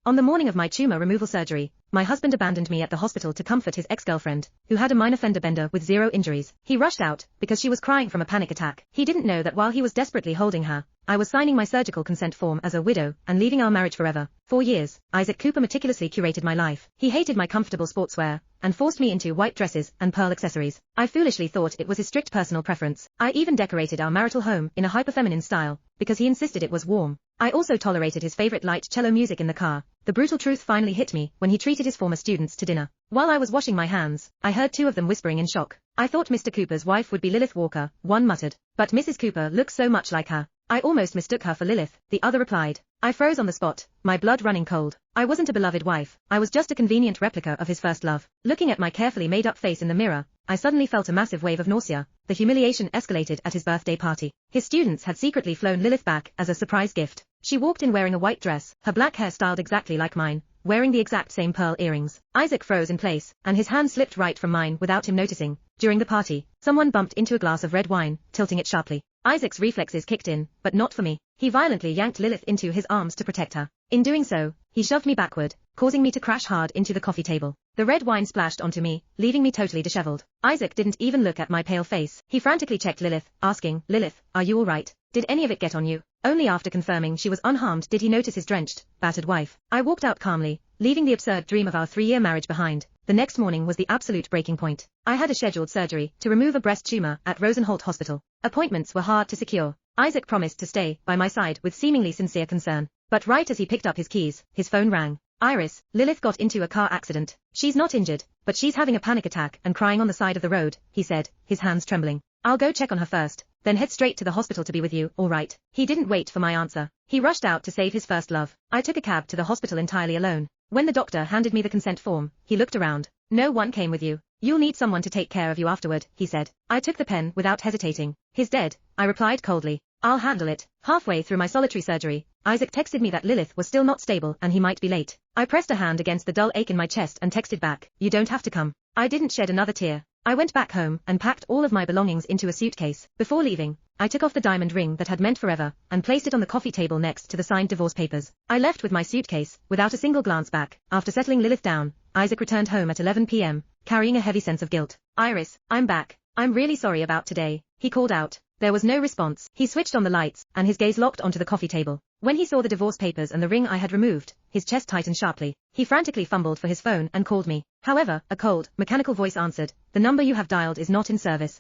On the morning of my tumor removal surgery, my husband abandoned me at the hospital to comfort his ex-girlfriend, who had a minor fender bender with 0 injuries. He rushed out because she was crying from a panic attack. He didn't know that while he was desperately holding her, I was signing my surgical consent form as a widow and leaving our marriage forever. For years, Isaac Cooper meticulously curated my life. He hated my comfortable sportswear and forced me into white dresses and pearl accessories. I foolishly thought it was his strict personal preference. I even decorated our marital home in a hyper-feminine style because he insisted it was warm. I also tolerated his favorite light cello music in the car. The brutal truth finally hit me when he treated his former students to dinner. While I was washing my hands, I heard 2 of them whispering in shock. "I thought Mr. Cooper's wife would be Lilith Walker," one muttered. "But Mrs. Cooper looks so much like her." "I almost mistook her for Lilith," the other replied. I froze on the spot, my blood running cold. I wasn't a beloved wife, I was just a convenient replica of his first love. Looking at my carefully made-up face in the mirror, I suddenly felt a massive wave of nausea. The humiliation escalated at his birthday party. His students had secretly flown Lilith back as a surprise gift. She walked in wearing a white dress, her black hair styled exactly like mine, wearing the exact same pearl earrings. Isaac froze in place, and his hand slipped right from mine without him noticing. During the party, someone bumped into a glass of red wine, tilting it sharply. Isaac's reflexes kicked in, but not for me. He violently yanked Lilith into his arms to protect her. In doing so, he shoved me backward, causing me to crash hard into the coffee table. The red wine splashed onto me, leaving me totally disheveled. Isaac didn't even look at my pale face. He frantically checked Lilith, asking, "Lilith, are you alright? Did any of it get on you?" Only after confirming she was unharmed did he notice his drenched, battered wife. I walked out calmly, leaving the absurd dream of our 3-year marriage behind. The next morning was the absolute breaking point. I had a scheduled surgery to remove a breast tumor at Rosenholt Hospital. Appointments were hard to secure. Isaac promised to stay by my side with seemingly sincere concern. But right as he picked up his keys, his phone rang. "Iris, Lilith got into a car accident. She's not injured, but she's having a panic attack and crying on the side of the road," he said, his hands trembling. "I'll go check on her first, then head straight to the hospital to be with you, all right?" He didn't wait for my answer. He rushed out to save his first love. I took a cab to the hospital entirely alone. When the doctor handed me the consent form, he looked around. "No one came with you. You'll need someone to take care of you afterward," he said. I took the pen without hesitating. "He's dead," I replied coldly. "I'll handle it." Halfway through my solitary surgery, Isaac texted me that Lilith was still not stable and he might be late. I pressed a hand against the dull ache in my chest and texted back, "You don't have to come." I didn't shed another tear. I went back home and packed all of my belongings into a suitcase. Before leaving, I took off the diamond ring that had meant forever and placed it on the coffee table next to the signed divorce papers. I left with my suitcase, without a single glance back. After settling Lilith down, Isaac returned home at 11 p.m., carrying a heavy sense of guilt. "Iris, I'm back. I'm really sorry about today," he called out. There was no response. He switched on the lights, and his gaze locked onto the coffee table. When he saw the divorce papers and the ring I had removed, his chest tightened sharply. He frantically fumbled for his phone and called me. However, a cold, mechanical voice answered, "The number you have dialed is not in service."